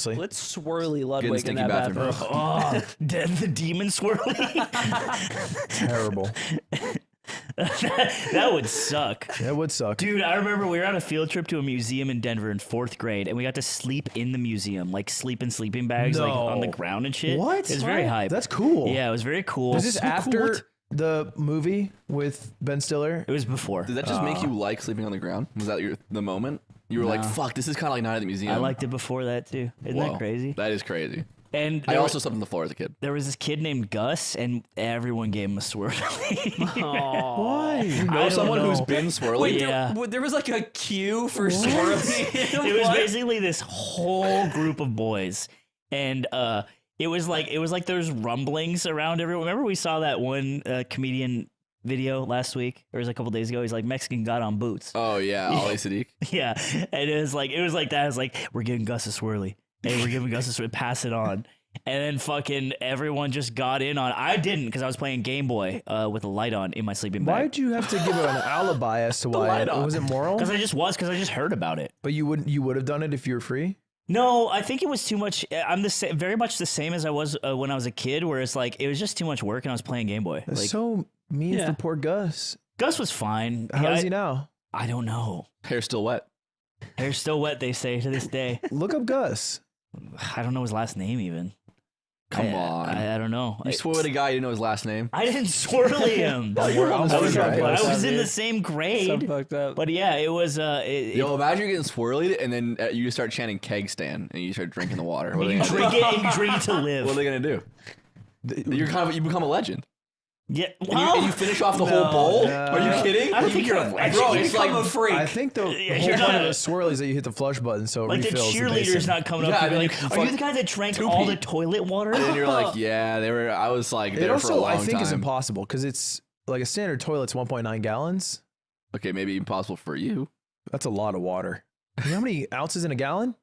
Let's swirly Ludwig in stinky that bathroom. Oh, the demon swirly. Terrible. That would suck. That would suck. Dude, I remember we were on a field trip to a museum in Denver in 4th grade, and we got to sleep in the museum, like sleep in sleeping bags, like on the ground and shit. What? It was very hype. That's cool. Yeah, it was very cool. Was this after the movie with Ben Stiller? It was before. Did that just make you like sleeping on the ground? Was that the moment? You were like, fuck, this is kind of like Night at the Museum. I liked it before that too. Isn't that crazy? That is crazy. And I also slept on the floor as a kid. there was this kid named Gus, and everyone gave him a swirly. Why? You know someone who's been swirly? Wait, Yeah. there was like a queue for swirly. It was basically this whole group of boys, and it was like there's rumblings around everyone. Remember we saw that one comedian video last week, or it was a couple days ago. He's like, Mexican got on boots. Oh yeah, Ali Sadiq. Yeah, and it was like that. It was like, we're giving Gus a swirly. Hey, we're giving Gus a swirly. Pass it on. And then fucking everyone just got in on. I didn't, because I was playing Game Boy with a light on in my sleeping bag. Why'd you have to give an alibi as to why? Was it moral? Because I just heard about it. But you would have done it if you were free? No, I think it was too much. I'm the same, very much the same as I was when I was a kid, where it's like it was just too much work, and I was playing Game Boy. That's Like, so mean for poor Gus. Gus was fine. How is he now? I don't know. Hair's still wet. Hair's still wet, they say to this day. Look up Gus. I don't know his last name even. Come on. I don't know. You swore at a guy you didn't know his last name. I didn't swirly him. I was in the same grade. So fucked up. But yeah, it was. Yo, imagine you're getting swirlied and then you start chanting keg stand and you start drinking the water. What are they you gonna drink it. You drink it to live. What are they gonna do? You become a legend. Yeah, And you finish off the whole bowl? Are you kidding? I don't think you're a Bro, it's like a freak. I think the whole you're point not of a swirly is that you hit the flush button, so it like the refills cheerleader's basin. not coming up Yeah, and be and like, then you "Are you the guy that drank all the toilet water?" And you're like, yeah, they were. I was like It there for a also, long I think, time. is impossible because it's like a standard toilet's 1.9 gallons. Okay, maybe impossible for you. That's a lot of water. You know how many ounces in a gallon?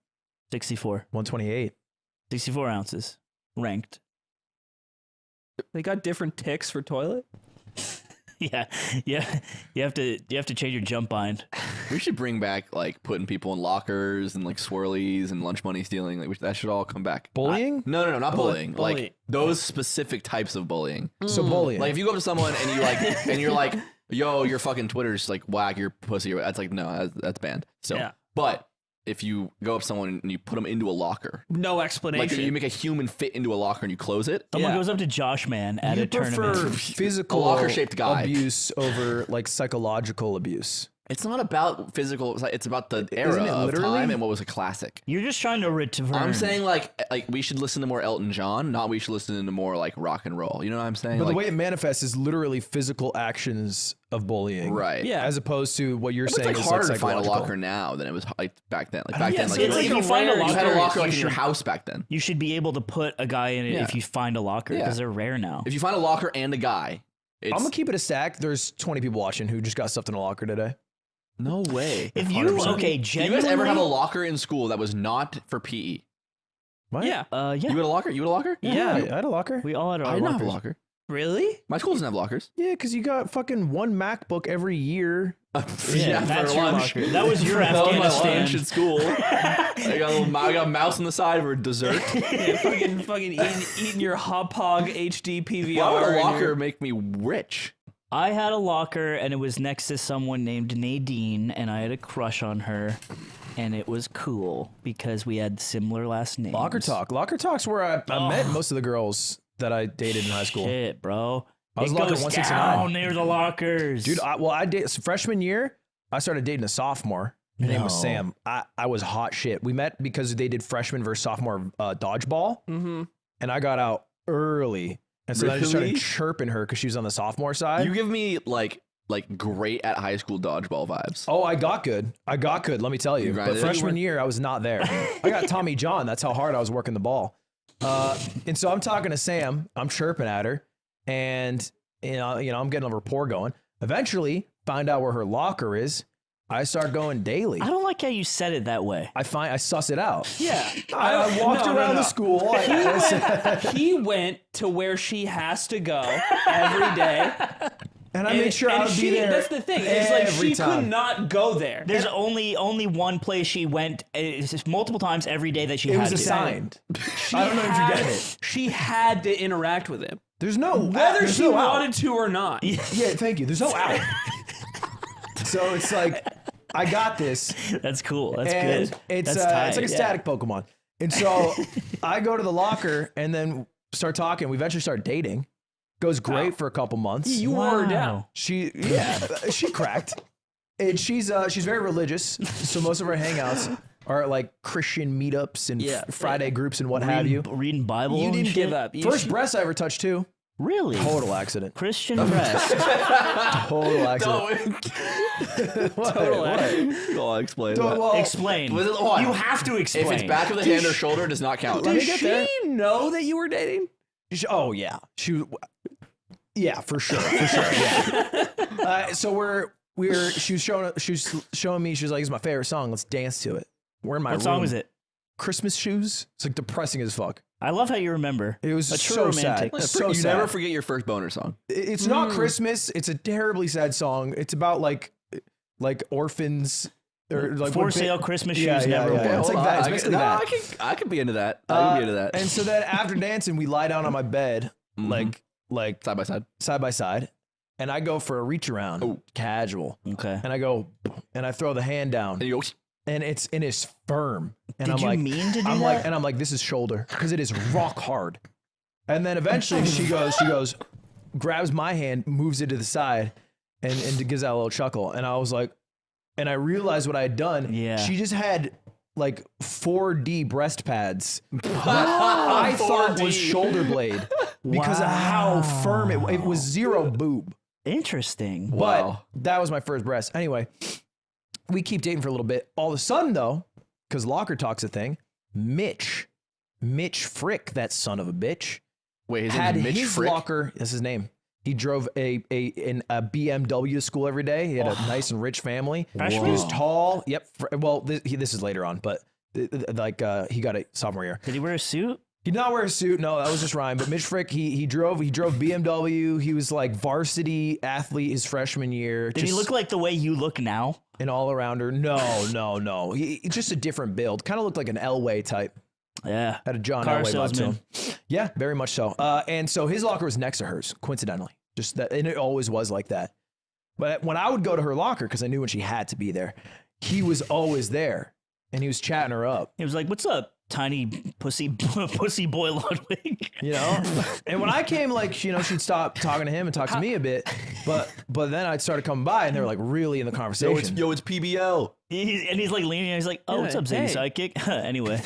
64. 128. 64 ounces. Ranked. They got different ticks for toilet. Yeah. You have to change your jump bind. We should bring back like putting people in lockers and like swirlies and lunch money stealing. Like that should all come back. Bullying? No, not bullying. Bullying. Like those specific types of bullying. So bullying. Like if you go up to someone and you like and you're like, yo, your fucking Twitter's like whack, your pussy. That's like no, that's banned. So, Yeah. but if you go up to someone and you put them into a locker, No like explanation. you make a human fit into a locker and you close it. Someone Yeah. goes up to Josh Man at you a prefer tournament. physical A locker-shaped guy. abuse over like psychological abuse. It's not about physical. It's about the era Isn't it of literally? time and what was a classic. You're just trying to return. I'm saying like we should listen to more Elton John, not we should listen to more like rock and roll. You know what I'm saying? But like, the way it manifests is literally physical actions of bullying. right. Yeah. As opposed to what you're It's saying like is harder like to find a psychological. locker now than it was like back then. Like back Yeah, then, so like, it's like if you a find a rare- you had a locker, locker you like in your should- house back then. You should be able to put a guy in it Yeah. if you find a locker, Yeah. because they're rare now. If you find a locker and a guy, it's I'm gonna keep it a stack. There's 20 people watching who just got stuffed in a locker today. no way. If you 100%. okay, Did you guys genuinely, ever have a locker in school that was not for PE? What? Yeah. yeah, You had a locker? You had a locker? Yeah, I had a locker. we all had our I didn't have a lockers. locker. Really? My school doesn't have lockers. Yeah, because you got fucking one MacBook every year. Yeah, that's for your lunch. locker. That was your That was my Afghanistan. lunch at school. I got a mouse on the side for dessert. Yeah, fucking eating your Hop Hog HD PVR. Why would a and locker your- make me rich? I had a locker, and it was next to someone named Nadine, and I had a crush on her, and it was cool because we had similar last names. Locker talk. Locker talk's where I met most of the girls that I dated in high school. Shit, bro. I was it locker goes 169. down near the lockers. Dude, I dated freshman year. I started dating a sophomore. Her name was No. Sam. I was hot shit. We met because they did freshman versus sophomore dodgeball, and I got out early, and so then I just started Really? chirping her because she was on the sophomore side. You give me like great at high school dodgeball vibes. Oh, I got good. Let me tell you. But grinded it? freshman year, I was not there. I got Tommy John. That's how hard I was working the ball. And so I'm talking to Sam. I'm chirping at her, and you know, I'm getting a rapport going. Eventually, find out where her locker is. I start going daily. I don't like how you said it that way. I suss it out. Yeah. I walked around the school. He went to where she has to go every day And I made sure I would be there. That's the thing. It's like every she time. could not go there. There's only one place she went it's just multiple times every day that she It had was to. assigned. I don't know if you're getting it. She had to interact with him, There's no whether there's she no out. wanted to or not. Yeah, thank you. There's no out. So it's like, I got this. That's cool. That's And good. it's That's it's tight, like a yeah. static Pokemon. And so I go to the locker and then start talking. We eventually start dating. Goes great for a couple months. You wore her down. Wow. She cracked. And she's very religious. So most of our hangouts are like Christian meetups and Yeah. Friday groups and what have you. Reading Bible. You and didn't shit? give up. First breast I ever touched too. Really? Total accident. Christian breast. Total accident. What? Total What? I'll explain. Well, Explain. Was it- hold on. You have to explain. If it's back of the hand or shoulder, it does not count. Let me Did get she there. know that you were dating? Oh yeah, yeah, for sure, Yeah. So she was showing me. She was like, "It's my favorite song. Let's dance to it." We're in my What room. song was it? Christmas Shoes. It's like depressing as fuck. I love how you remember. It was A true so romantic. sad. So you sad. never forget your first boner song. It's not Christmas. It's a terribly sad song. It's about like orphans or like For when sale Christmas shoes Yeah, yeah, never yeah. worn. It's like Hold that. on. It's basically that. I could be into that. I could be into that. And so then after dancing, we lie down on my bed, like Side by side. side by side, and I go for a reach around, Oh. casual, Okay. and I go, and I throw the hand down, And you go, and it's firm, and Did I'm you like, mean to do I'm that? like, and I'm like, this is shoulder because it is rock hard, and then eventually she goes, grabs my hand, moves it to the side, and gives that a little chuckle, and I was like, and I realized what I had done. Yeah. She just had like 4D breast pads that I thought was 4D. shoulder blade because of how firm it was. Zero boob. Interesting. Wow. But that was my first breast. Anyway, we keep dating for a little bit. All of a sudden, though, because locker talk's a thing, Mitch Frick, that son of a bitch, Wait, his had name's Mitch his Frick? locker. That's his name. He drove a BMW to school every day. He had a nice and rich family. Freshman? He was tall. Yep. Well, this is later on, but he got it sophomore year. Did he wear a suit? He did not wear a suit. No, that was just rhyme. But Mitch Frick, he drove BMW. He was like varsity athlete his freshman year. Did he look like the way you look now? an all arounder? No. He's just a different build. Kind of looked like an Elway type. Yeah. Had a John Car Elway vibe to salesman. him. Yeah, very much so. And so his locker was next to hers, coincidentally. Just that, and it always was like that. But when I would go to her locker, because I knew when she had to be there, he was always there, and he was chatting her up. He was like, "What's up, tiny pussy boy Ludwig?" You know, and when I came, like, she'd stop talking to him and talk to me a bit, but then I'd started coming by, and they were like really in the conversation. It's PBL. He's like leaning. He's like, "Oh, Yeah, what's up, Zany hey. Sidekick?" Anyway,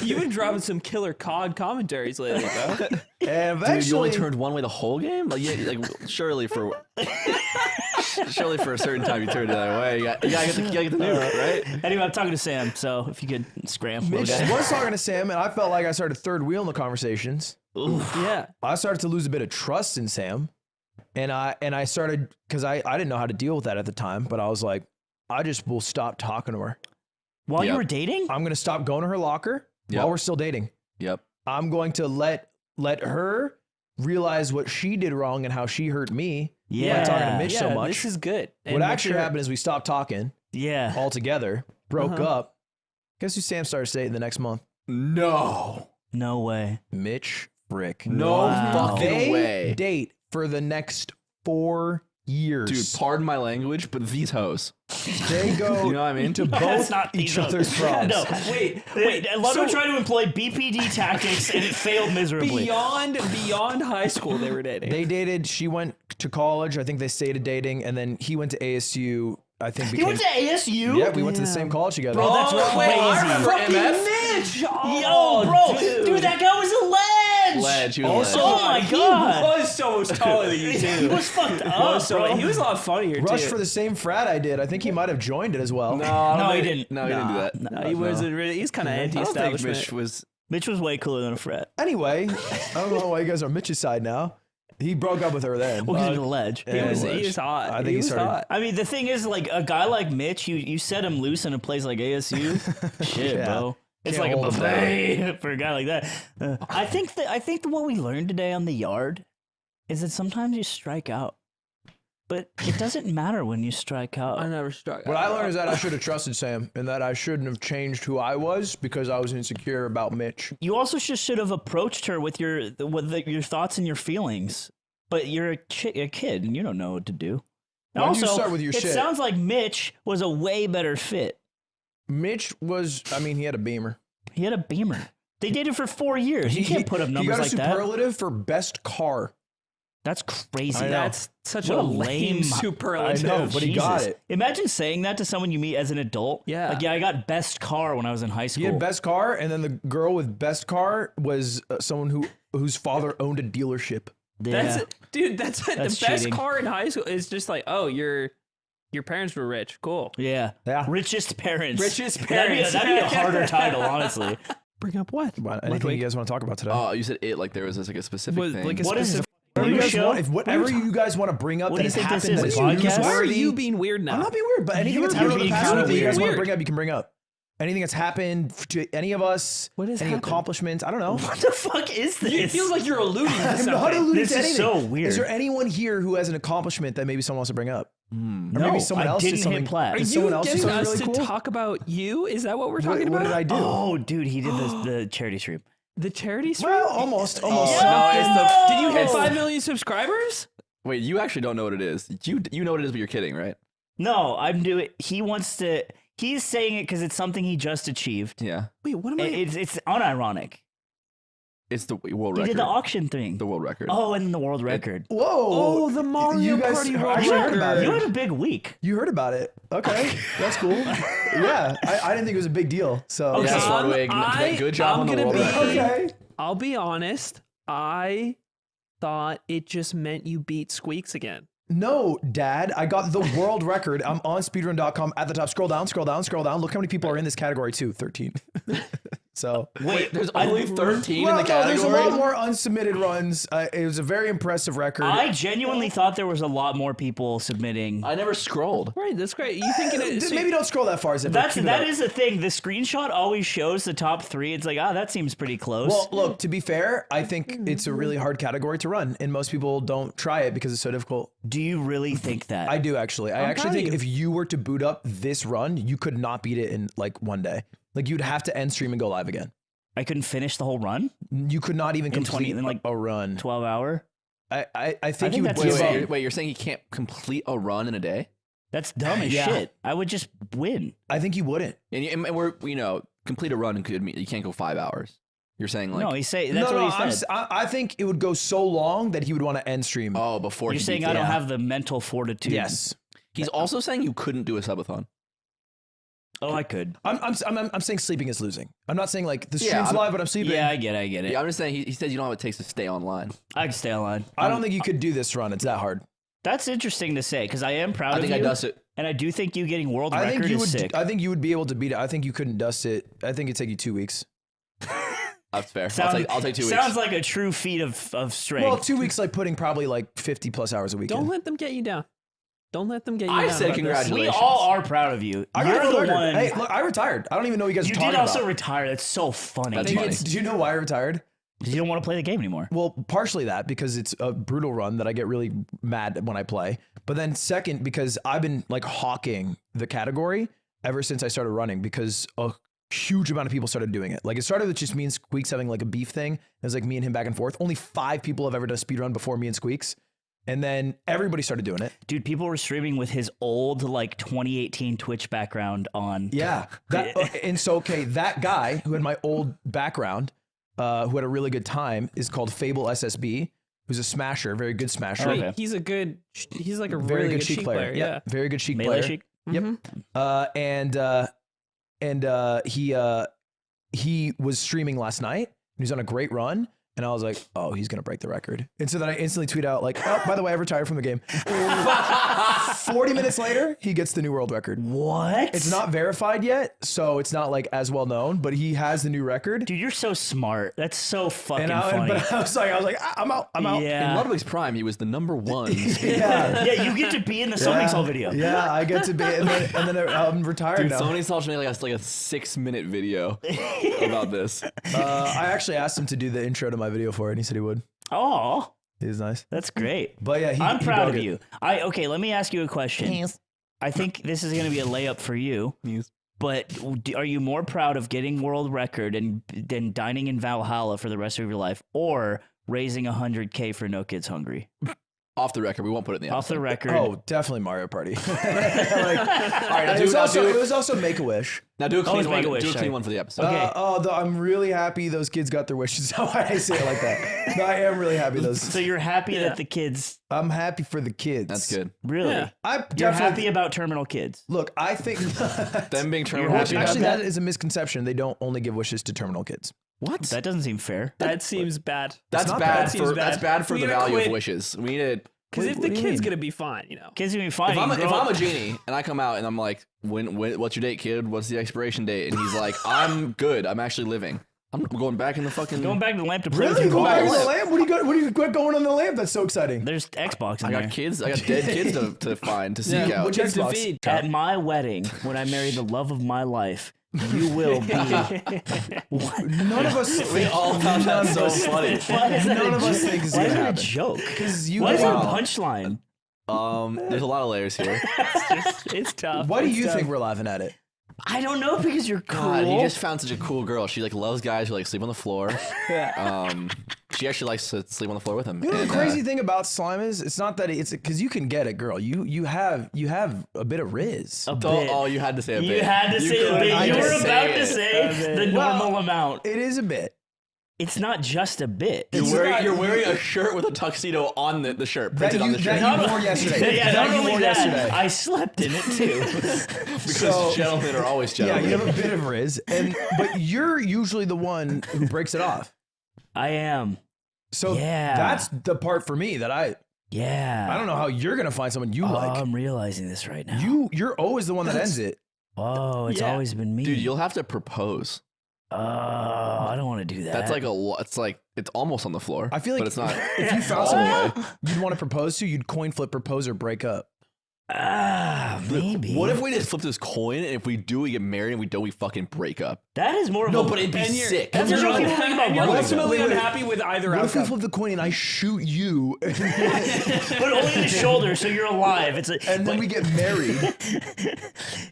You've been dropping some killer COD commentaries lately, bro. And Dude, you eventually, only turned one way the whole game? Like, yeah, like surely for a certain time you turned the other way. You gotta get the nuke, right? anyway, I'm talking to Sam. So if you could scram, Mitch okay. was talking to Sam, and I felt like I started third wheel in the conversations. Yeah. I started to lose a bit of trust in Sam, and I started, because I didn't know how to deal with that at the time, but I was like, I just will stop talking to her. While you Yep. were dating, I'm gonna stop going to her locker Yep. while we're still dating. Yep. I'm going to let her realize what she did wrong and how she hurt me by talking to Mitch so much. This is good. What actually happened is we stopped talking yeah. altogether, broke Uh-huh. up. Guess who Sam started dating the next month? No. No way. Mitch Frick. No Wow. fucking They way. date for the next 4 years. Dude, pardon my language, but these hoes. They go You know what I mean? into That's both not each these other's problems. No, Wait. Ludwig So tried to employ BPD tactics and it failed miserably. beyond high school, they were dating. They dated. She went to college. I think they stayed dating, and then he went to ASU. I think He went to ASU. Yeah, we went to the same college together. Bro, that's wait, crazy. I remember For MF? Mitch. Yo, Oh, bro, dude, that guy was a ledge. Ledge. He was Also- a ledge. Oh my god, He was so much taller than you he too. was fucked up, bro. He was a lot funnier Rushed too. for the same frat I did. I think he might have joined it as well. No, I don't No, he think- didn't. No, he didn't do that. He wasn't really. He's kind of I don't think anti-establishment. Mitch was. Mitch was way cooler than a frat. Anyway, I don't know why you guys are on Mitch's side now. He broke up with her then. Well, because he was a ledge. He was hot. I think he he was started- hot. I mean, the thing is, like, a guy like Mitch, you set him loose in a place like ASU. Shit, Yeah. bro. It's Can't like a hold him buffet for a guy like that. I think that what we learned today on the yard is that sometimes you strike out. But it doesn't matter when you strike out. I never struck. What I learned is that I should have trusted Sam and that I shouldn't have changed who I was because I was insecure about Mitch. You also should have approached her with your thoughts and your feelings. But you're a kid and you don't know what to do. And Why don't you also, start with your it shit? sounds like Mitch was a way better fit. Mitch was, I mean, he had a Beamer. He had a Beamer. They dated for 4 years. You can't put up numbers like He got a that. superlative for best car. That's crazy. I know. That's such What a a lame lame- superlative. I know, but he got Jesus. it. Imagine saying that to someone you meet as an adult. Yeah. Like, yeah, I got best car when I was in high He school. had best car, and then the girl with best car was someone whose father owned a dealership. That's dude. That's the That's best cheating. car in high school. Is just like, oh, your parents were rich. Cool. Yeah. Yeah. Richest parents. Richest That'd be a parents. harder title, honestly. Bring up what? Anything you guys want to talk about today? Oh, you said it like there was like a specific Was, thing. like a What is specific. Whatever you guys show? want, if whatever you guys want to bring up What that do has you think this happened is, that's a podcast? Why are newsworthy- you being weird now? I'm not being weird, but anything You're that's happened in the being past kinda week that you guys want to weird. bring up, you can bring up. Anything that's happened to any of us, What has any happened? accomplishments, I don't know. What the fuck is this? It feels like you're alluding to I'm not something. alluding This to is anything. so weird. Is there anyone here who has an accomplishment that maybe someone wants to bring up? Or maybe someone I else didn't did something. hit plat. Are Did you someone else do getting something us really to cool? talk about you? Is that what we're talking What about? did I do? Oh, dude, he did the charity stream. The charity stream? Well, almost. No, it's did you hit 5 million subscribers? Wait, you actually don't know what it is. You know what it is, but you're kidding, right? No, I'm doing. He wants to. He's saying it because it's something he just achieved. Yeah, Wait, what am I? It's unironic. it's the world He record. did the auction thing. The world record. Oh, and the world record. Whoa! Oh, the Mario you guys Party actually world heard about record. You it. had a big week. You heard about it. Okay, that's cool. Yeah, I didn't think it was a big deal. So Yeah, Ludwig, good job on the world record. okay. I'll be honest. I thought it just meant you beat Squeaks again. No, Dad, I got the world record. I'm on speedrun.com at the top. Scroll down, scroll down, scroll down. Look how many people are in this category too. 13. So Wait, there's only 13 well, in the no, category. there's a lot more unsubmitted runs. It was a very impressive record. I genuinely thought there was a lot more people submitting. I never scrolled. Right, that's great. You thinking it? So Maybe don't scroll that far. Zipper. That Keep it up. is the thing. The screenshot always shows the top 3. It's like, that seems pretty close. Well, look, to be fair, I think it's a really hard category to run, and most people don't try it because it's so difficult. do you really think that? I do actually. I actually proud of think you. if you were to boot up this run, you could not beat it in like one day. Like you'd have to end stream and go live again. I couldn't finish the whole run? You could not even In complete 20 in, like, a run. 12 hour? I think think you would that's give insane. up. Wait, you're saying you can't complete a run in a day? That's dumb as Yeah. shit. I would just win. I think you wouldn't. And we're complete a run could mean you can't go 5 hours. You're saying like no, he's saying that's no, what he I'm said. I think it would go so long that he would want to end stream. before You're he saying beats I don't it. have the mental fortitude. Yes. He's also saying you couldn't do a subathon. Oh, I could. I'm saying sleeping is losing. I'm not saying like the Yeah, stream's I'm- live, but I'm sleeping. Yeah, I get it. Yeah, I'm just saying he says you know what it takes to stay online. I can stay online. I don't think you could do this run. It's that hard. That's interesting to say because I am proud I of think you. I dust it. And I do think you getting world I record think you is would. sick. I think you would be able to beat it. I think you couldn't dust it. I think it'd take you 2 weeks. That's fair. Sounds- I'll take 2 weeks. Sounds like a true feat of strength. Well, 2 weeks like putting probably like 50 plus hours a week. don't in. let them get you down. Don't let them get you I down. said about this. congratulations. we all are proud of you. I got You're a the record. one. Hey, look, I retired. I don't even know what you guys you are did talking also about. retire. That's so funny. That's Did funny. Did you know why I retired? you don't want to play the game anymore. Well, partially that because it's a brutal run that I get really mad when I play. But then second, because I've been like hawking the category ever since I started running because a huge amount of people started doing it. Like it started with just me and Squeaks having like a beef thing. It was like me and him back and forth. Only 5 people have ever done a speed run before me and Squeaks. And then everybody started doing it. Dude, people were streaming with his old like 2018 Twitch background on. Yeah. And so, okay, that guy who had my old background, who had a really good time, is called Fable SSB, who's a smasher, very good smasher. Okay. He's a good. He's like a Very really good good Sheik player. Yeah. Very good Sheik Melee player. Sheik? Yep. He was streaming last night. He was on a great run. And I was like, oh, he's going to break the record. And so then I instantly tweet out like, oh, by the way, I've retired from the game. 40 minutes later, he gets the new world record. What? It's not verified yet, so it's not like as well known, but he has the new record. Dude, you're so smart. That's so fucking And funny. but I was like, I'm out. Yeah. In Ludwig's prime, he was the number one. Yeah. Yeah, you get to be in the Sonic Soul video. Yeah, I get to be, and then I'm retired Dude, now. Sony Salt should make like a 6-minute video about this. I actually asked him to do the intro to my video for it, and he said he would. Oh, He was nice. That's great. But yeah, I'm he proud broke of it. you. Okay, let me ask you a question. I think this is going to be a layup for you. But are you more proud of getting world record and then dining in Valhalla for the rest of your life, or raising 100K for No Kids Hungry? Off the record, we won't put it in the Off the episode. record. Oh, definitely Mario Party. All right, now it was also Make-A-Wish. now do a clean it's one. Make-A-Wish, Do a sorry. clean one for the episode. Okay. I'm really happy those kids got their wishes. How I say it like that. No, I am really happy those. So you're happy that the kids I'm happy for the kids. That's good. really? Yeah. I'm You're definitely happy about terminal kids. Look, I think Them being terminal You're happy. happy actually about that is a misconception. They don't only give wishes to terminal kids. What? That doesn't seem fair. That seems bad. That's not bad bad. for Seems bad. that's bad for We the gotta value quit. of wishes. We need to. Because if What the do you kid's mean? gonna be fine, you know. Kids gonna be fine. If You I'm, can if grow I'm a up- genie and I come out and I'm like, when what's your date, kid? What's the expiration date? And he's like, I'm good. I'm actually living. I'm going back in the fucking. going back to the lamp to play with Really? your Go back on balls. the lamp? What do you got going on the lamp? That's so exciting. There's Xbox in I there. got kids. I got dead kids to find to seek out. Which Kids to Xbox? feed. At my wedding, when I marry the love of my life, you will be. What? None of us. We all found that so funny. Why is that None a of us jo- think it's Why gonna is it a happen. joke? Because you. Why is there a wow. punchline? There's a lot of layers here. It's tough. Why do It's you tough. think we're laughing at it? I don't know because you're cool. God, you just found such a cool girl. She like loves guys who like sleep on the floor. She actually likes to sleep on the floor with him. You know And, the crazy thing about slime is it's not that it's because you can get it, girl. You have a bit of riz. a Oh, bit. oh, you had to say a bit. You had to say a couldn't bit. I You just were just about say to it. say the Well, normal amount. It is a bit. It's not just a bit. You're wearing a shirt with a tuxedo on the shirt, That printed on you, the shirt. that you wore yesterday. Yeah, that not you only wore that, yesterday. I slept in it too. Because So- gentlemen are always Yeah, gentlemen. you have a bit of riz, but you're usually the one who breaks it off. I am. So Yeah. that's the part for me that I Yeah. don't know how you're gonna find someone you Oh, like. I'm realizing this right now. You're always the one that ends it. Oh, it's Yeah. always been me. Dude, you'll have to propose. Oh, I don't want to do that. That's like it's like it's almost on the floor. I feel like but it's not. if you found all the someone way. you'd want to propose to, you'd coin flip, propose, or break up. Maybe. What if we just flip this coin and if we do, we get married and we don't, we fucking break up? that is more of No, a but it'd be And you're- sick. That's what You're people think about and you're love. ultimately Wait, wait. unhappy with either What if we outcome. flip the coin and I shoot you, but only the shoulder, so you're alive. It's a, and then but we get married?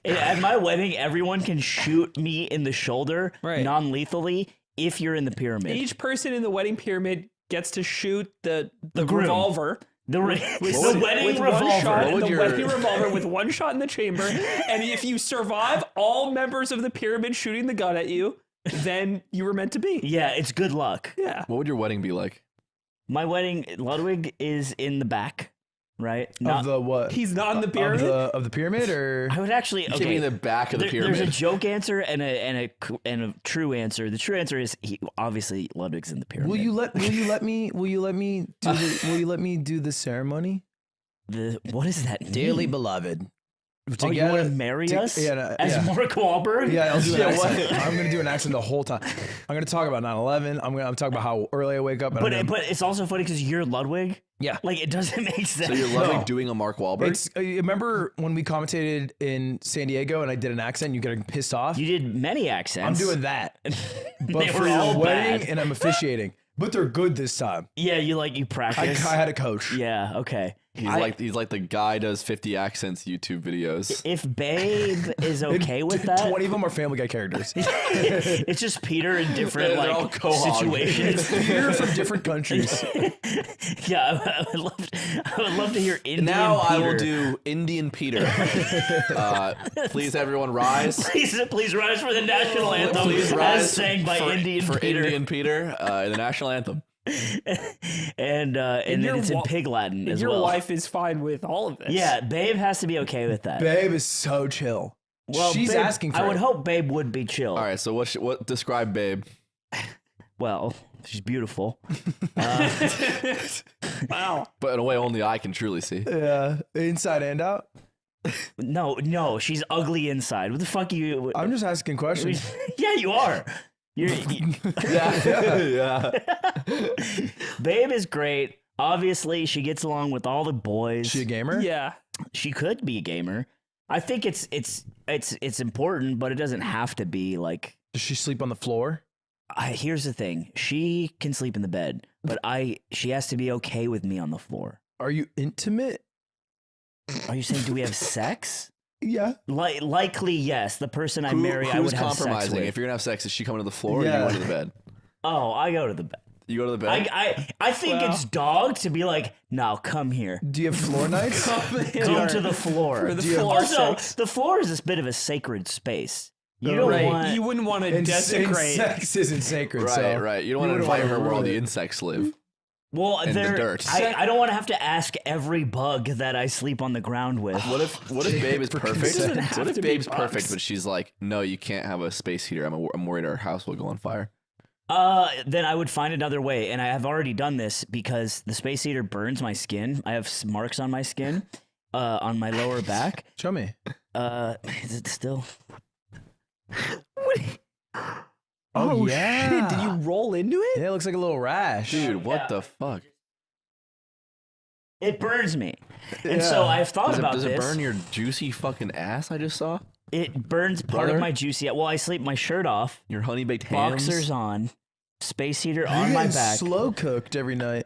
at my wedding, everyone can shoot me in the shoulder Right. non-lethally if you're in the pyramid. Each person in the wedding pyramid gets to shoot the groom. revolver. The With wedding one revolver. shot, What would the your- wedding revolver with one shot in the chamber, and if you survive all members of the pyramid shooting the gun at you, then you were meant to be. Yeah, it's good luck. Yeah. What would your wedding be like? My wedding, Ludwig is in the back, right? Of the what? He's not in the pyramid. Of the pyramid, or I would actually. You should be Okay, in the back of the there's a pyramid. joke answer and a true answer. The true answer is obviously Ludwig's in the pyramid. will you let me do the ceremony? What does that mean? Dearly beloved. Oh, you want to marry us as Mark Wahlberg? Yeah, I'll do an Yeah, accent. I'm gonna do an accent the whole time. I'm gonna talk about 9/11. I'm talking about how early I wake up. And But I'm gonna- but it's also funny because you're Ludwig. yeah. Like it doesn't make sense. So you're loving No. doing a Mark Wahlberg? It's remember when we commentated in San Diego and I did an accent, you getting pissed off? You did many accents. I'm doing that. They But for were all your wedding bad. and I'm officiating. But they're good this time. Yeah, you I practice. had a coach. Yeah, okay. he's like the guy does 50 accents YouTube videos. If Babe is okay with that, 20 of them are Family Guy characters. it's just Peter in different They're all like co-op. situations. Peter from different countries. Yeah, I would love to hear Indian Now I will Peter. do Indian Peter. Please everyone rise. Please rise for the national anthem Please as rise sang by for Indian for Peter. Indian Peter in the national anthem. And then your it's in wa- Pig Latin as Your well. wife is fine with all of this. Yeah, Babe has to be okay with that. Babe is so chill. Well, She's Babe, asking for I would it. hope Babe would be chill. All right, so what describe Babe? Well, she's beautiful. Wow. But in a way only I can truly see. Yeah, inside and out. No, she's ugly inside. What the fuck you? I'm just asking questions. Yeah, you are. Yeah. Babe is great. Obviously, she gets along with all the boys. She a gamer? Yeah. She could be a gamer. I think it's important, but it doesn't have to be like. Does she sleep on the floor? Here's the thing. She can sleep in the bed, but she has to be okay with me on the floor. Are you intimate? Are you saying, do we have sex? Yeah. Likely, yes. The person I marry, I would have sex compromising? with. If you're gonna have sex, is she coming to the floor or Yeah. you go to the bed? Oh, I go to the bed. You go to the bed? I think it's dog to be like, now come here. Do you have floor nights? Come to the floor. For the Do you- floor Also, sex. the floor is this bit of a sacred space. You don't Right. want. You wouldn't want to And desecrate. sex isn't sacred. right, so right. You don't want to wouldn't invite wanna her where all ruin the it. insects live. well, in the dirt. I don't want to have to ask every bug that I sleep on the ground with. What if Babe is perfect? doesn't have What if to be Babe's bugs. perfect, but she's like, no, you can't have a space heater. I'm worried our house will go on fire. Then I would find another way, and I have already done this because the space heater burns my skin. I have marks on my skin, on my lower back. Show me. Is it still? Oh, yeah. Shit, did you roll into it? Yeah, it looks like a little rash. Dude, what the fuck? It burns me, and so I've thought Does, it, about does this. it burn your juicy fucking ass I just saw? It burns part Brother? of my juicy. Well, I sleep my shirt off, Your honey baked hams? boxers on, space heater You're on my getting back, slow cooked every night.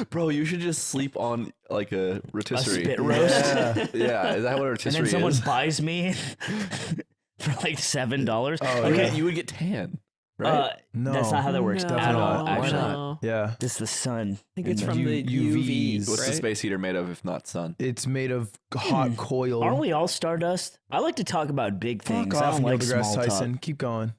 Bro, you should just sleep on like a a rotisserie. spit roast, Yeah. Yeah, is that what a and rotisserie then someone is? buys me for like $7. Oh, Okay, You would get tan, right? No. that's not how that works No, at all. not. Why Actually, no. Yeah. this is the sun. I think it's in the- from the UVs. UVs. What's the right? space heater made of if not sun? It's made of hot coil. Aren't we all stardust? I like to talk about big things. Fuck I off, don't Neil like deGrasse small Tyson. talk. Keep going.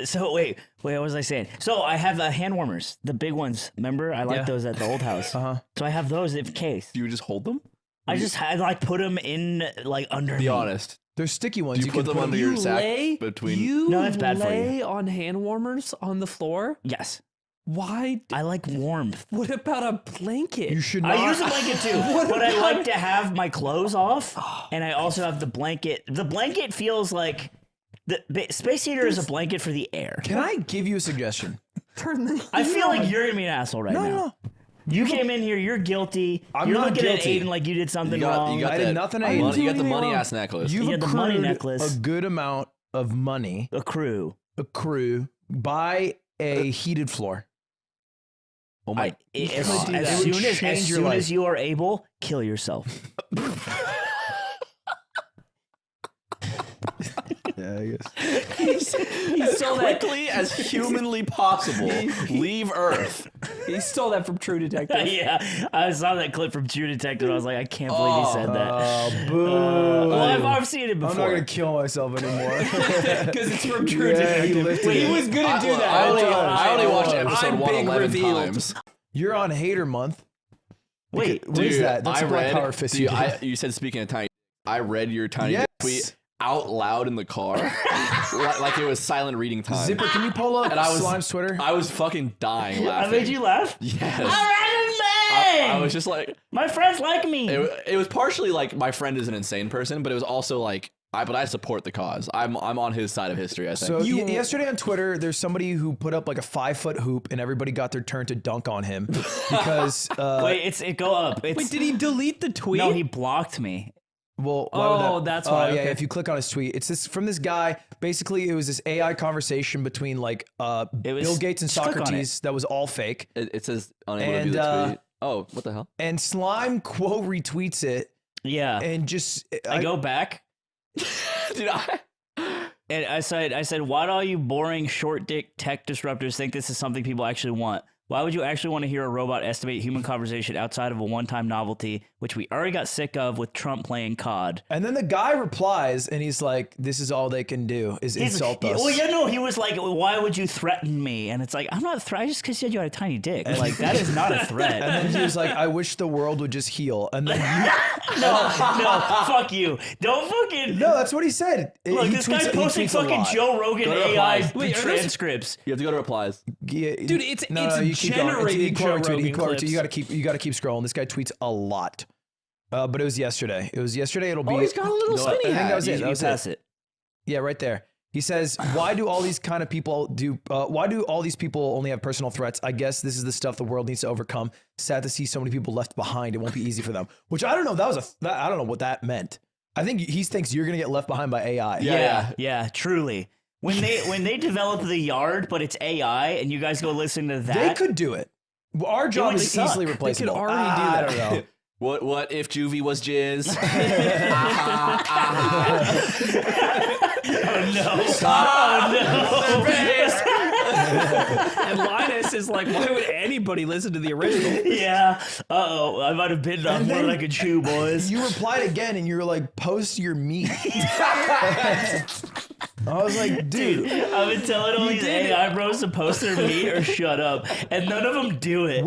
So wait, what was I saying? So I have hand warmers, the big ones. Remember, I like Yeah. those at the old house. Uh-huh. So I have those in case. Do you just hold them? I just had like put them in like under Be me. honest. There's sticky ones. Do you put them can under You your sack lay, between? you No, that's bad for you. lay on hand warmers on the floor? Yes, Why? I like warmth. What about a blanket? You should not. I use a blanket too, but I like to have my clothes off, and I also have the blanket. The blanket feels like the space heater is a blanket for the air. Can I give you a suggestion? Turn the I feel like you're gonna be an asshole right No, now. no. You came in here, you're guilty. I'm you're not looking guilty. at Aiden like you did something You got, wrong. you got I did that nothing. I money, didn't you got do the anything money wrong. ass necklace. You've Yeah, the money accrued necklace. a good amount of money, Accrue. buy a heated floor. Oh my! As God. soon, It as, would soon as, change as your soon life. as you are able, kill yourself. Yeah, I guess. he stole that. Quickly as humanly possible, leave Earth. He stole that from True Detective. Yeah, I saw that clip from True Detective. I was like, I can't believe he said that. Oh, boo. Well, I've seen it I'm not before. going to kill myself anymore. Because it's from True Yeah, he Detective. lifted He it. was gonna do that. I only watched episode I'm 1 big 11 revealed. times. You're on Hater Month. Wait, What is that? That's I a Black read, Power fist. dude, you did. you said speaking of tiny, I read your tiny Yes. tweet out loud in the car, like it was silent reading time. Zipper, can you pull up And I was- Slime's Twitter? I was fucking dying laughing. I made you laugh? Yes. All right, I was just like, my friends like me. it was partially like my friend is an insane person, but it was also like, I support the cause. I'm on his side of history. I think. So yesterday on Twitter, there's somebody who put up like a 5-foot hoop, and everybody got their turn to dunk on him because. Wait, it go up. It's, Wait, did he delete the tweet? no, he blocked me. Well, why would Oh, that's why, Yeah, okay. if you click on his tweet, it's this from this guy. Basically, it was this AI conversation between like was- Bill Gates and just click on Socrates that was all fake. it says unable to And, view the tweet. Oh, what the hell? And Slime quote retweets it Yeah. and just I go back Dude, and I said, why do all you boring short dick tech disruptors think this is something people actually want? Why would you actually want to hear a robot estimate human conversation outside of a one-time novelty, which we already got sick of with Trump playing COD? And then the guy replies, and he's like, "This is all they can do is insult us." Well, yeah, no, he was like, why would you threaten me? And it's like, I'm not threatening just because you said you had a tiny dick. Like, that is not a threat. And then he was like, "I wish the world would just heal." And then no, fuck you. Don't fucking... no, that's what he said. Look, He this guy's tweets- he posting tweets a fucking lot. Joe Rogan Go to AI replies. Wait, are those- transcripts. you have to go to replies. Yeah, Dude, it's you keep going. He generated Joe quote tweeted, he Rogan quote tweeted. clips. You gotta keep scrolling. This guy tweets a lot. But it was yesterday. It'll be. Oh, he's got a little No, spinny I think hat. that was it. You That was pass it. it. Yeah, right there. He says, "Why do all these kind of people do? Why do all these people only have personal threats? I guess this is the stuff the world needs to overcome. Sad to see so many people left behind. It won't be easy for them." Which I don't know. I don't know what that meant. I think he thinks you're gonna get left behind by AI. Yeah. Yeah, truly. When they develop the yard, but it's AI, and you guys go listen to that, They could do it. Our job would is suck. easily They could replaceable. already do I that. don't know. What if Juvie was jizz? And Linus is like, why would anybody listen to the original? Yeah. Uh-oh. I might have bitten off more than I could chew, boys. You replied again, and you were like, "Post your meat." I was like, dude, I've been telling all these AI bros to post their meat or shut up, and none of them do it.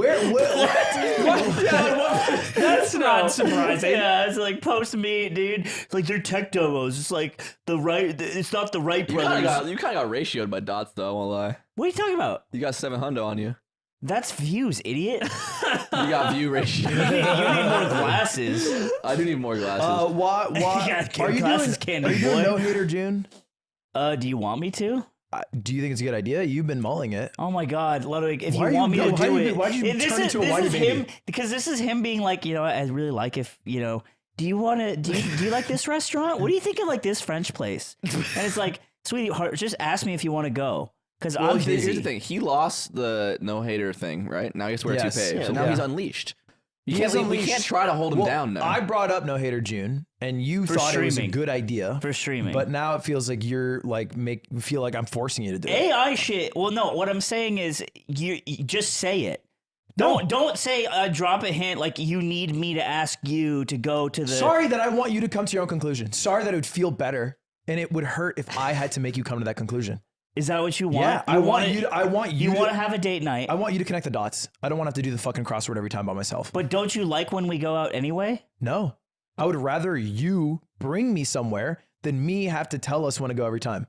That's not surprising. Yeah, it's like post meat, dude. It's like they're tech demos. It's like it's not the Wright You brothers. kind of got ratioed by dots, though. I won't lie. What are you talking about? You got 700 on you. That's views, idiot. You got view ratio. You need more glasses. I do need more glasses. why? Yeah, Are you glasses, doing? candy Are you doing boy. no hater June? Do you want me to? Do you think it's a good idea? You've been mulling it. Oh my God, Ludwig! If Why you are want me you- to why do do you- it, why'd you and turn into a whiny is baby? him because this is him being like, I'd really like if do you want to do you like this restaurant? What do you think of like this French place? And it's like, sweetie, just ask me if you want to go because I'm busy. Here's the thing. He lost the no hater thing, right? Now he has to wear Yes. a toupee. Yeah. So now Yeah. he's unleashed. He We is can't unleashed. try to hold him Well, down now. I brought up no hater June, and you For thought it was a streaming. good idea For streaming. But now it feels like you're like feel like I'm forcing you to do it. AI shit. Well, no, what I'm saying is you just say it. No. Don't say drop a hint like you need me to ask you to go to the. Sorry that I want you to come to your own conclusion. Sorry that it would feel better, and it would hurt if I had to make you come to that conclusion. Is that what you want? Yeah, I want you to. I want you. You to, want to have a date night, I want you to connect the dots. I don't want to have to do the fucking crossword every time by myself. but don't you like when we go out anyway? No, I would rather you bring me somewhere than me have to tell us when to go every time.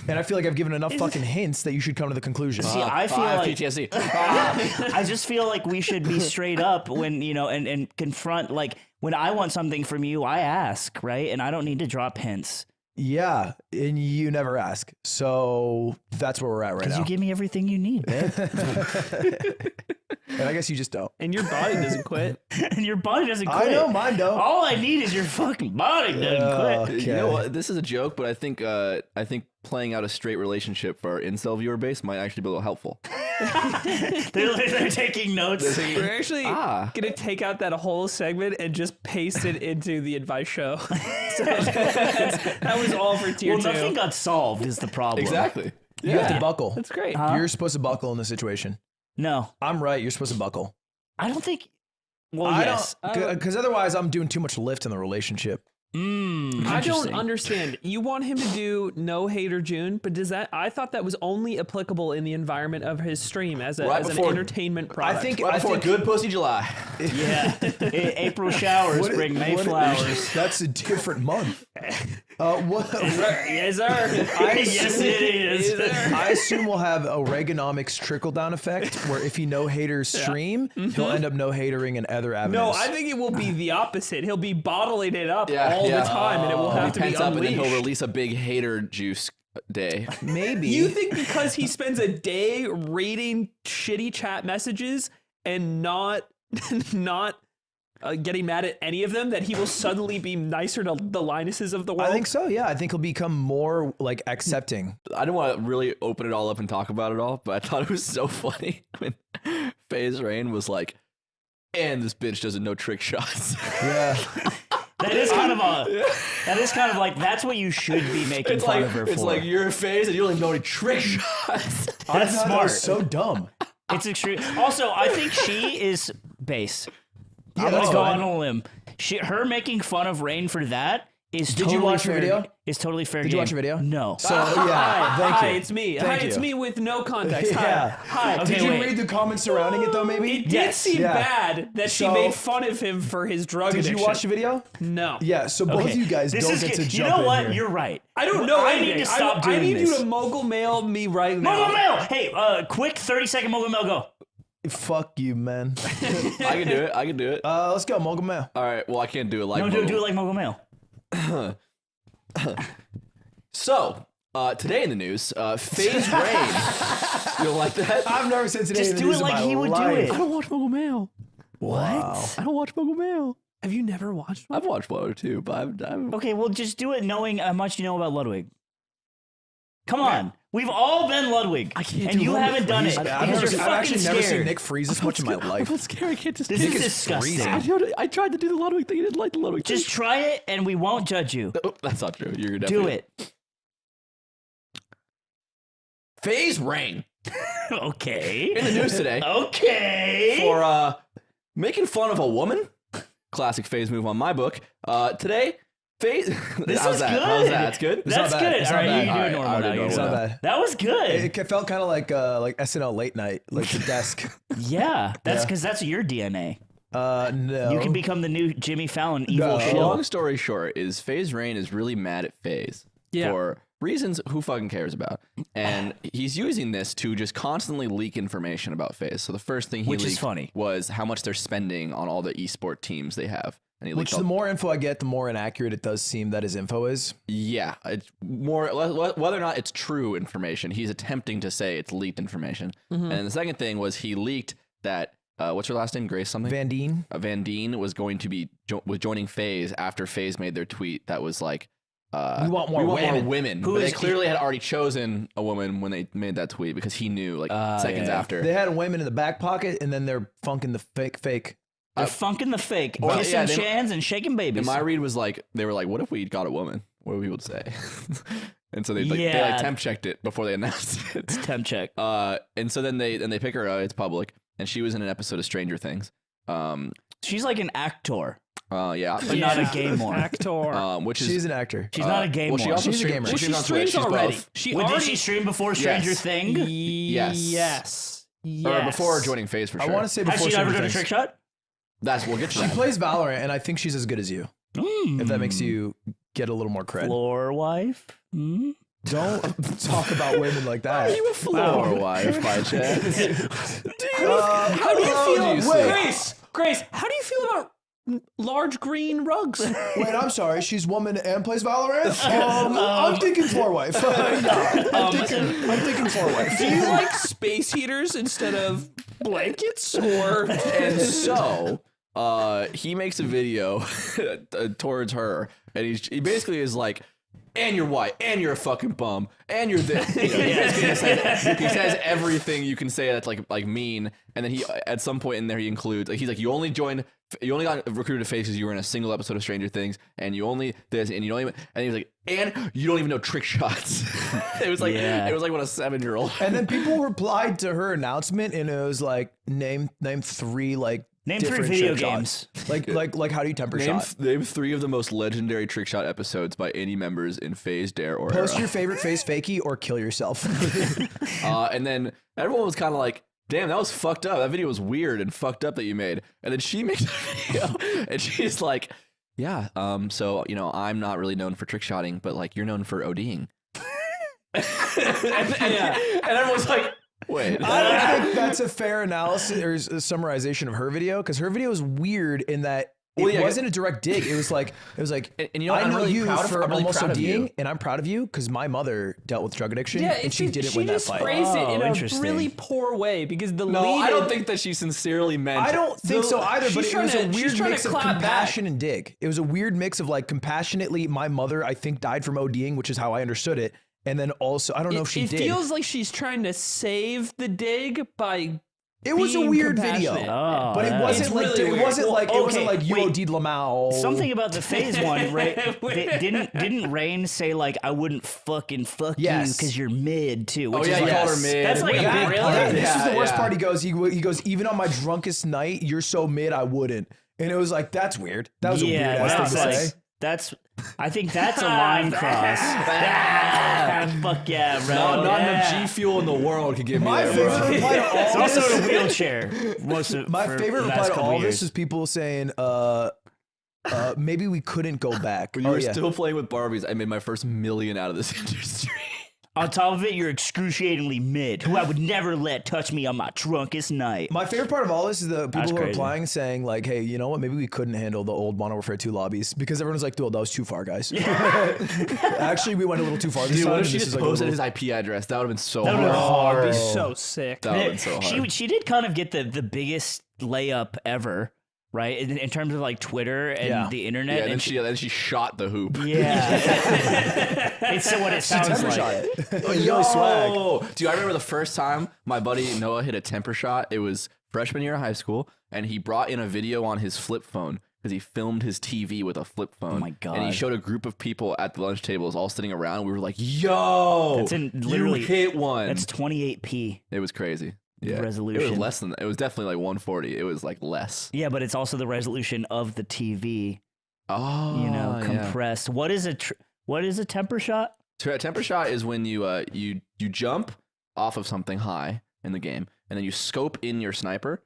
And I feel like I've given enough fucking hints that you should come to the conclusion. See, I feel have like PTSD. I just feel like we should be straight up when and confront like when I want something from you, I ask, right? And I don't need to drop hints Yeah, and you never ask. So that's where we're at right because now. you give me everything you need, man. And I guess you just don't. And your body doesn't quit. And your body doesn't quit. I know mine don't. All I need is your fucking body doesn't quit. You know what? This is a joke, but I think playing out a straight relationship for our incel viewer base might actually be a little helpful. They're taking notes. We're actually Ah. gonna take out that whole segment and just paste it into the advice show. So that was all for tier Well, two. nothing got solved is the problem. Exactly. You have to buckle. That's great. You're supposed to buckle in this situation. No, I'm right. You're supposed to buckle. I don't think. Well, I yes. don't, because otherwise I'm doing too much lift in the relationship. I don't Interesting. understand. You want him to do no hater June, but does that? I thought that was only applicable in the environment of his stream as Right an before- entertainment product. Right before good pussy July. Yeah. April showers bring May flowers. That's a different month. What? Yes, sir. Yes, it is. I assume we'll have a Reaganomics trickle down effect where if he no haters stream, he'll end up no hatering in other avenues. No, I think it will be the opposite. He'll be bottling it up Yeah, all yeah. the time, and it will have to be Pent up, and then unleashed. he'll release a big hater juice day. maybe. You think because he spends a day reading shitty chat messages and not getting mad at any of them, that he will suddenly be nicer to the Linuses of the world? I think so. Yeah, I think he'll become more like accepting. I don't want to really open it all up and talk about it all, but I thought it was so funny when FaZe Rain was like, and this bitch doesn't know trick shots. Yeah. That is kind of like that's what you should be making It's fun like, of her it's for. like you're a FaZe and you don't even know any trick shots. That's I thought that smart. was so dumb. It's extreme. Also, I think she is base. Yeah, I'm that's gonna go fine. on a limb. Her making fun of Rain for that is Did you totally watch the fair. video? Is totally fair. Did you watch the video? No. So yeah, thank Hi, you. it's me. Thank Hi, it's you. me with no context. Yeah. Hi. Hi. Okay, Did you wait. read the comments surrounding it though? Maybe. It did Yes. seem Yeah. bad that she So- made fun of him for his drug Did addiction. you watch the video? No. Yeah. So both of you guys This don't is get to good. jump You know in what? here. You're right. I don't know I anything. need to stop I doing need this. you to mogul mail me right now. Mogul Mail. Hey, quick 30-second Mogul Mail. Go. Fuck you, man. I can do it. I can do it. Let's go, Mogul Mail. All right. Well, I can't do it like No, Mogul. do it like Mogul Mail. So, today in the news, FaZe Rain. You don't like that? I've never seen today. Just in the do it news in like my he would do life. it. I don't watch Mogul Mail. What? I don't watch Mogul Mail. Have you never watched one? I've watched one or two, but I've Okay, well, just do it knowing how much you know about Ludwig. Come on. We've all been Ludwig. I can't and do you Ludwig haven't done it freeze. because you're I've fucking actually never seen scared. Nick freeze this much in my life. I'm scared. I can't just. This do is it. disgusting. I tried to do the Ludwig thing. You didn't like the Ludwig Just thing. try it and we won't judge you. Oh, that's not true. You're Do definitely it. Phase Rain Okay. in the news today Okay. for making fun of a woman. Classic Phase move on my book. Today, Phase. This how's is that? good. How's that? It's good. It's That's not bad. good. It's All not right, bad. you can do it All right, normal I'll now. do You normal It's can not do now. it. bad. That was good. It felt kind of like SNL late night, like the desk. Yeah, that's Yeah. because that's your DNA. No. You can become the new Jimmy Fallon evil No. shill. Long story short is Phase Rain is really mad at Phase for reasons who fucking cares about. And he's using this to just constantly leak information about Phase. So the first thing he Which is leaked funny. was how much they're spending on all the esport teams they have. And he Which leaked the more info I get, the more inaccurate it does seem that his info is. yeah, it's more whether or not it's true information. He's attempting to say it's leaked information. And then the second thing was he leaked that what's her last name? Grace something? Van Deen. Van Deen was going to be joining FaZe after FaZe made their tweet that was like, We want more women. Who But they is- clearly had already chosen a woman when they made that tweet because he knew like seconds yeah. after. They had women in the back pocket, and then they're funking the fake. They're funking the fake, Or- kissing yeah, they- chans and shaking babies. And my read was like, they were like, what if we got a woman? What would people say? And so they Yeah. temp checked it before they announced it. Temp check. And so then they pick her. It's public, and she was in an episode of Stranger Things. She's like an actor, Yeah, but not a gamer. Actor. which is She's an actor. She's not a gamer. Well, she also She's a streamed- gamer. She Well, she streams on Twitch. streams She's already. both. She Did already she stream before Stranger Yes. Thing? Yes. Or before joining FaZe for I sure. want to say Has before she ever Stranger done a Things. trick shot? We'll get to She that. plays Valorant, and I think she's as good as you. If that makes you get a little more cred. Floor wife? Hmm? Don't talk about women like that. a floor wife by chance? How do you feel? wait. Grace, how do you feel about large green rugs? Wait, I'm sorry. She's woman and plays Valorant. I'm thinking floor wife. I'm thinking floor wife. Do you like space heaters instead of blankets? Or And so he makes a video towards her, and he basically is like, and you're white, and you're a fucking bum, and you're this. You know, he basically he says everything you can say that's like mean, and then he at some point in there he includes he's like, you only got recruited to FaZe because you were in a single episode of Stranger Things, and you only this, and you don't even, and he was like, and you don't even know trick shots. It was like Yeah. it was like what a 7-year-old. And then people replied to her announcement, and it was like, name 3 like Name 3 different video trick shots. games. Like how do you temper shot? Name 3 of the most legendary trick shot episodes by any members in FaZe, Dare, or Post Era. your favorite face fakie or kill yourself. And then everyone was kind of like, damn, that was fucked up. That video was weird and fucked up that you made. And then she makes a video and she's like, yeah, so, you know, I'm not really known for trick shotting, but like you're known for ODing. and everyone's like, wait. I don't think that's a fair analysis or a summarization of her video, because her video is weird in that it wasn't a direct dig. It was like And you know what? I I'm know really you proud of- for I'm really almost proud of you. ODing, and I'm proud of you because my mother dealt with drug addiction, and she didn't win that just fight. phrased it in Oh, a interesting. really poor way because the No, lead I don't think that she sincerely meant I don't think so either, but she's it was trying a to- she's weird trying to mix of clap back. compassion and dig. It was a weird mix of like compassionately, my mother, I think, died from ODing, which is how I understood it. And then also, I don't know if she it did. feels like she's trying to save the dig by It was a being weird video, compassionate. Oh, but it yeah. wasn't It's like really it weird. wasn't like it wasn't okay, like you wait. OD'd Lamau. Something about the phase one, right? Didn't Rain say like I wouldn't fucking fuck Yes. you because you're mid too? Oh Which yeah, is he like, called her mid. That's like a That- big yeah, part. this is the worst Yeah. part. He goes, even on my drunkest night, you're so mid, I wouldn't. And it was like, that's weird. That was a weird ass thing to say. That's I think that's a line cross. Fuck yeah, bro. Not yeah. enough G fuel in the world could give me My that, favorite bro. reply to It's all also this, in a wheelchair. my favorite the reply last to couple all years. this is people saying, maybe we couldn't go back. When you were still playing with Barbies, I made my first $1 million out of this industry. On top of it, you're excruciatingly mid, who I would never let touch me on my drunkest night. My favorite part of all this is the people That's who are crazy. replying saying like, hey, you know what? Maybe we couldn't handle the old Modern Warfare 2 lobbies because everyone's like, dude, that was too far, guys. Actually, we went a little too far this Dude, time. what if and she this just is like a posted little- his IP address? That would have been so That would've hard. been It'd be so sick. That would have been so hard. She did kind of get the biggest layup ever right? In terms of like Twitter and the internet. Yeah, and then she shot the hoop. Yeah. It's what it sounds Temper like. shot it. Yo, swag. dude, I remember the first time my buddy Noah hit a temper shot. It was freshman year of high school, and he brought in a video on his flip phone because he filmed his TV with a flip phone. Oh my God. And he showed a group of people at the lunch tables all sitting around. We were like, yo, That's literally you hit one. That's 28p. It was crazy. Yeah. resolution. It was less than that. It was definitely like 140. It was like less. Yeah, but it's also the resolution of the TV. Oh, You know, compressed. What is a temper shot? So a temper shot is when you jump off of something high in the game, and then you scope in your sniper,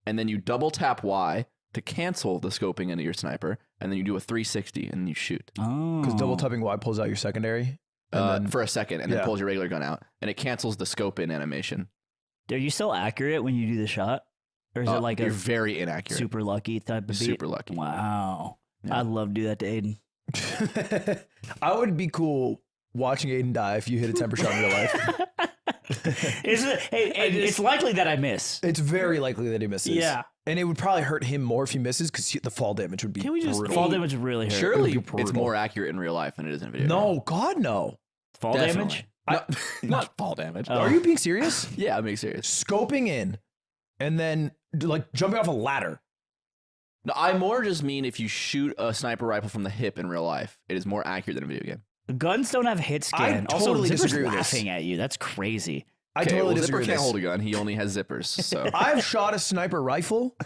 and then you double tap Y to cancel the scoping into your sniper, and then you do a 360 and then you shoot Oh, Because double tapping Y pulls out your secondary. And then, for a second, and then Yeah. pulls your regular gun out, and it cancels the scope in animation. Are you so accurate when you do the shot, or is it like you're a very inaccurate. super lucky type of beat? Super lucky. Wow, Yeah. I'd love to do that to Aiden. I would be cool watching Aiden die if you hit a temper shot in real life. It's likely that I miss. It's very likely that he misses. Yeah. And it would probably hurt him more if he misses because the fall damage would be Can we just brutal. Fall damage really hurt. Surely It would be it's brutal. more accurate in real life than it is in video. No, God, no. Fall Definitely. damage? No, not fall damage. Oh. Are you being serious? Yeah, I'm being serious. Scoping in and then like jumping off a ladder. No, I more just mean if you shoot a sniper rifle from the hip in real life, it is more accurate than a video game. Guns don't have hit scan. I totally also, Zipper's disagree with this. laughing at you. That's crazy. I Okay, totally well, disagree Zipper with can't this. hold a gun. He only has zippers. So I've shot a sniper rifle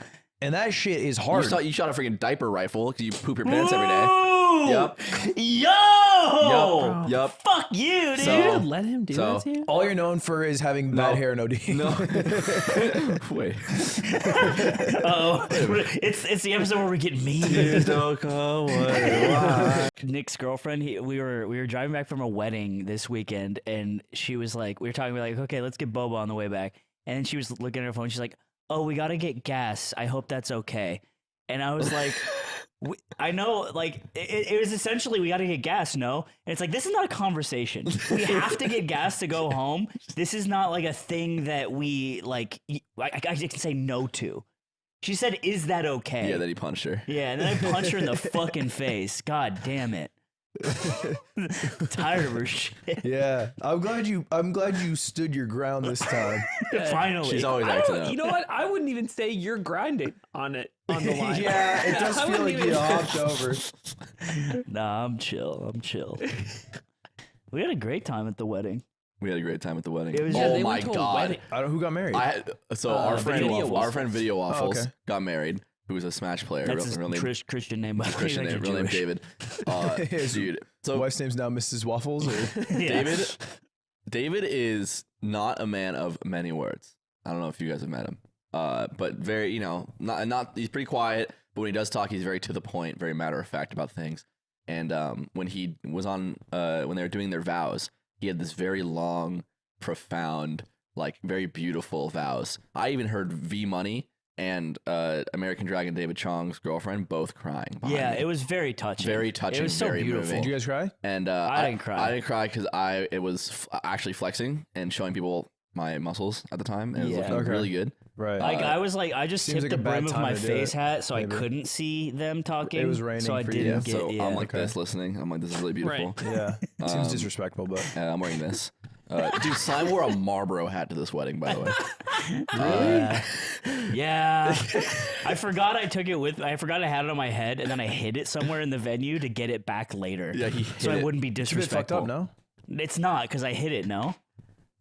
and that shit is hard. you shot a freaking diaper rifle because you poop your pants every day. Ooh! Yep. Yo! Yep. Fuck you, dude. So- Dude, let him do so- that to you. All you're known for is having bad hair and OD. No. Wait. Uh-oh. It's the episode where we get mean. Nick's girlfriend, we were driving back from a wedding this weekend, and she was like, we were talking, we were like, okay, let's get boba on the way back. And then she was looking at her phone. She's like, oh, we got to get gas. I hope that's okay. And I was like, I know, like, it was essentially, we got to get gas, no? And it's like, this is not a conversation. We have to get gas to go home. This is not like a thing that we, like, I can say no to. She said, is that okay? Yeah, then he punched her. Yeah, and then I punched her in the fucking face. God damn it. Tired of her shit. Yeah. I'm glad you stood your ground this time. Finally. She's always I acting don't, up. you know what? I wouldn't even say you're grinding on the line. Yeah, it does I feel wouldn't like you even- hopped over. Nah, I'm chill. We had a great time at the wedding. We had a great time at the wedding. It was- Yeah, Oh they my went to a god. wedding. I don't know who got married. Our friend Video Waffles. our friend Video Waffles okay. got married, who was a Smash player. That's his real name, Christian name, by the way. Christian Like name, you're real name Jewish. David. His Dude, so wife's name's now Mrs. Waffles. Or? Yeah. David is not a man of many words. I don't know if you guys have met him. But very, not he's pretty quiet, but when he does talk, he's very to the point, very matter of fact about things. And when he was on when they were doing their vows, he had this very long, profound, like very beautiful vows. I even heard V Money and American Dragon David Chong's girlfriend both crying. behind Yeah, me. it was very touching. Very touching, It was so very beautiful. moving. Did you guys cry? And I didn't cry. I didn't cry because it was actually flexing and showing people my muscles at the time, and it was Yeah. looking Okay. really good. Right. Like I was like, I just Seems tipped like the a bad brim of time my to do face it, hat, so maybe. I couldn't see them talking. It was raining so I for you. didn't get. So Yeah. I'm like Okay. this listening. I'm like, this is really beautiful. yeah. Seems disrespectful, but I'm wearing this. Dude, Slime wore a Marlboro hat to this wedding, by the way. Yeah. I forgot I took it with. I forgot I had it on my head, and then I hid it somewhere in the venue to get it back later. Yeah, he so hid I it. wouldn't be it's a bit fucked disrespectful. up, no? It's not because I hid it. No.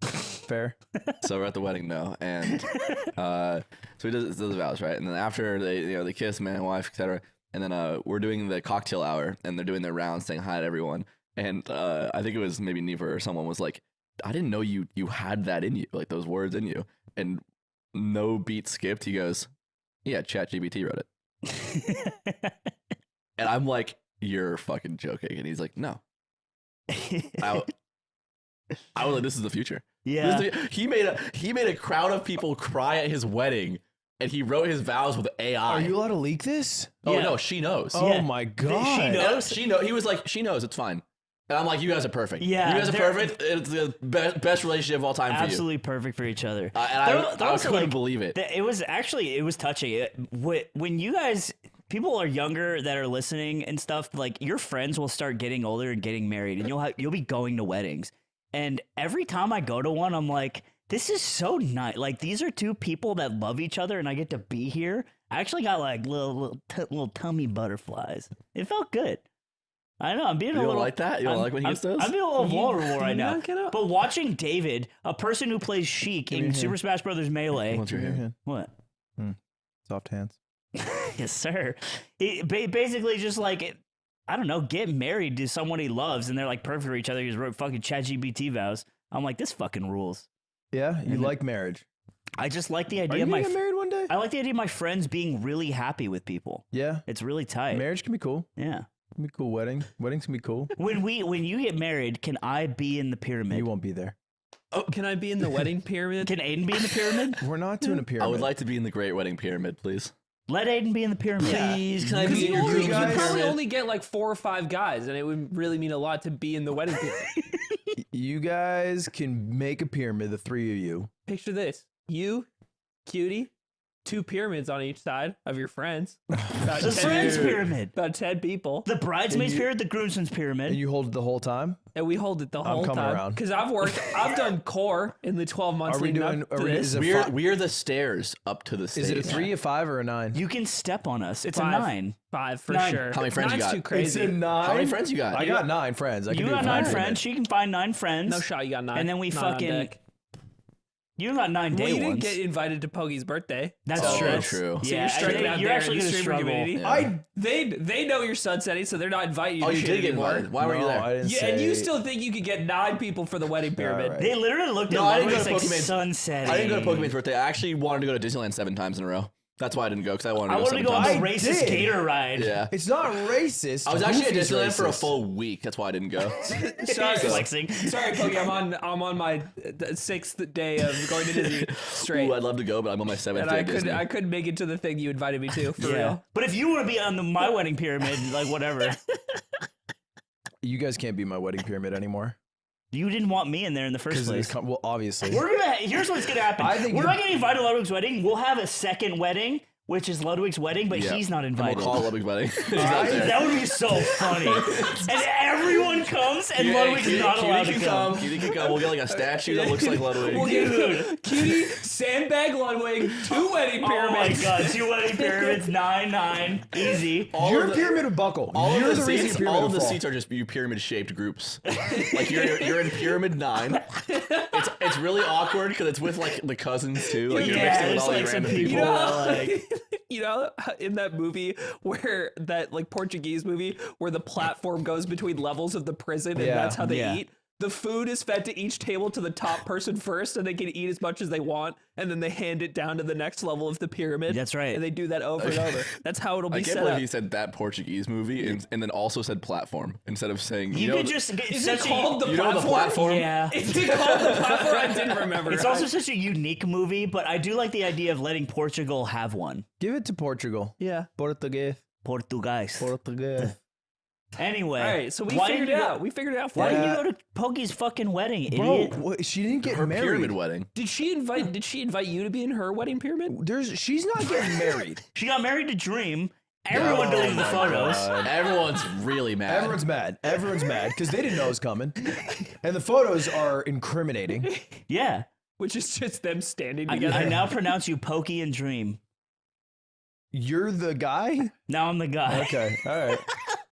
Fair. So we're at the wedding now, and so he does the vows, right? And then after they kiss, man and wife, etc. And then we're doing the cocktail hour, and they're doing their rounds, saying hi to everyone. And I think it was maybe Neva or someone was like, "I didn't know you had that in you, like those words in you." And no beat skipped. He goes, "Yeah, ChatGPT wrote it." And I'm like, "You're fucking joking." And he's like, "No." I was like, "This is the future." Yeah. He made a crowd of people cry at his wedding, and he wrote his vows with AI. Are you allowed to leak this? Oh Yeah. no, she knows. Oh Yeah. my god. She knows. She knows. He was like, she knows. It's fine. And I'm like, you guys are perfect. Yeah, you guys are they're- perfect. It's the best relationship of all time for you. Absolutely perfect for each other. And They're I also, couldn't like, believe it. it was touching. When you guys, people are younger that are listening and stuff, like your friends will start getting older and getting married, and you'll be going to weddings. And every time I go to one, I'm like, this is so nice. Like these are two people that love each other, and I get to be here. I actually got like little tummy butterflies. It felt good. I know I'm being You a don't little like that? You don't like when he gets those? I'm being a little vulnerable right now. knock it up? But watching David, a person who plays Sheik in Super Smash Bros. Melee, What's your hair? what? Soft hands. Yes, sir. He basically just like, I don't know, get married to someone he loves, and they're like perfect for each other. He just wrote fucking ChatGPT vows. I'm like, this fucking rules. Yeah, you like marriage. I just like the Are idea you of gonna my. get married one day? I like the idea of my friends being really happy with people. Yeah, It's really tight. marriage can be cool. Yeah. Can be cool. Weddings can be cool. When you get married, can I be in the pyramid? You won't be there. Oh, can I be in the wedding pyramid? Can Aiden be in the pyramid? We're not doing a pyramid. I would like to be in the Great Wedding Pyramid, please. Let Aiden be in the pyramid. Please, can I Because be in your you dreams probably pyramid? only get like 4 or 5 guys, and it would really mean a lot to be in the wedding pyramid. You guys can make a pyramid, the 3 of you. Picture this: you, Cutie, 2 pyramids on each side of your friends. About The 10 friends pyramid. About 10 people, The bridesmaids And you- pyramid, the groomsmen's pyramid. And you hold it the whole time? and we hold it the whole coming time. around. Because I've done core in the 12 months Are we leading doing- up are to we- this. is it We're the stairs up to the stage. Is it a 3, a 5, or a 9? You can step on us. It's 5. a 9. 5 for 9. sure. How many friends you 9's got? too crazy. 9. How many friends you got? I got 9 friends. I can You do a got 9 5 pyramid. friends. She can find 9 friends. No shot, you got 9. And then we 9 on fucking- deck. You got 9 day Well, you didn't ones. get invited to Poggy's birthday. That's Oh, true. true. So Yeah, you're striking out you're there actually in the gonna streamer struggle. community. Yeah. They know you're sunsetting, so they're not inviting you Oh, to you shit did get anymore. invited. Why were you No, there? I didn't Yeah, and you say- still think you could get 9 people for the wedding pyramid. right. They literally looked No, at I didn't Ludwig's go like to Pokemon. sunsetting. I didn't go to Pokemon's birthday. I actually wanted to go to Disneyland 7 times in a row. That's why I didn't go, because I wanted to I go wanted to 7 go on times. the I racist did. gator ride. Yeah. It's not racist. I was actually at Goofy's Disneyland for a racist. full week. That's why I didn't go. Sorry, Flexing. sorry, Poggy. I'm on my 6th day of going to Disney straight, Ooh, I'd love to go, but I'm on my 7th and day I at Disney. couldn't make it to the thing you invited me to for Yeah. real. But if you want to be on my wedding pyramid, like whatever. You guys can't be my wedding pyramid anymore. You didn't want me in there in the first place. Well, obviously. Here's what's gonna happen. I think We're you- not getting invited to Ludwig's wedding. We'll have a second wedding, which is Ludwig's wedding, but Yeah. he's not And invited. we'll call it Ludwig's wedding. He's not there. That would be so funny. And everyone comes, and Ludwig's not allowed to come. Cutie can come. We'll get like a statue that looks like Ludwig. We'll get Cutie, Sandbag, Ludwig, 2 wedding Oh my pyramids. god, 2 wedding pyramids, 9, easy. Your pyramid would buckle. All You're of the reason seats, your pyramid all of would the fall. seats are just you pyramid-shaped groups. Like you're in pyramid 9. It's really awkward because it's with like the cousins too. Like you're Yeah, mixing with there's all like these some random people. people. You know, in that movie where that like Portuguese movie where the platform goes between levels of the prison and Yeah, that's how they yeah. eat. The food is fed to each table to the top person first, and they can eat as much as they want, and then they hand it down to the next level of the pyramid. That's right. And they do that over and over. That's how it'll I be can't set believe up. he said that Portuguese movie and then also said platform instead of saying You know, could just get Is it such called the you know the platform. Yeah. Is it called the platform? I didn't remember. It's also such a unique movie, but I do like the idea of letting Portugal have one. Give it to Portugal. yeah. Portuguese. Portuguese. Portuguese. Anyway. All right, so we why figured it didn't you out. go- We figured it out for Why you. didn't you go to Pokey's fucking wedding, Bro, idiot? what, she didn't get Her married. pyramid wedding. Did she invite you to be in her wedding pyramid? She's not getting married. She got married to Dream. Everyone deleted the photos. Everyone's really mad. Everyone's mad. Everyone's mad because they didn't know it was coming. And the photos are incriminating. Yeah. Which is just them standing I together. now pronounce you Pokey and Dream. You're the guy? Now I'm the guy. Okay. All right.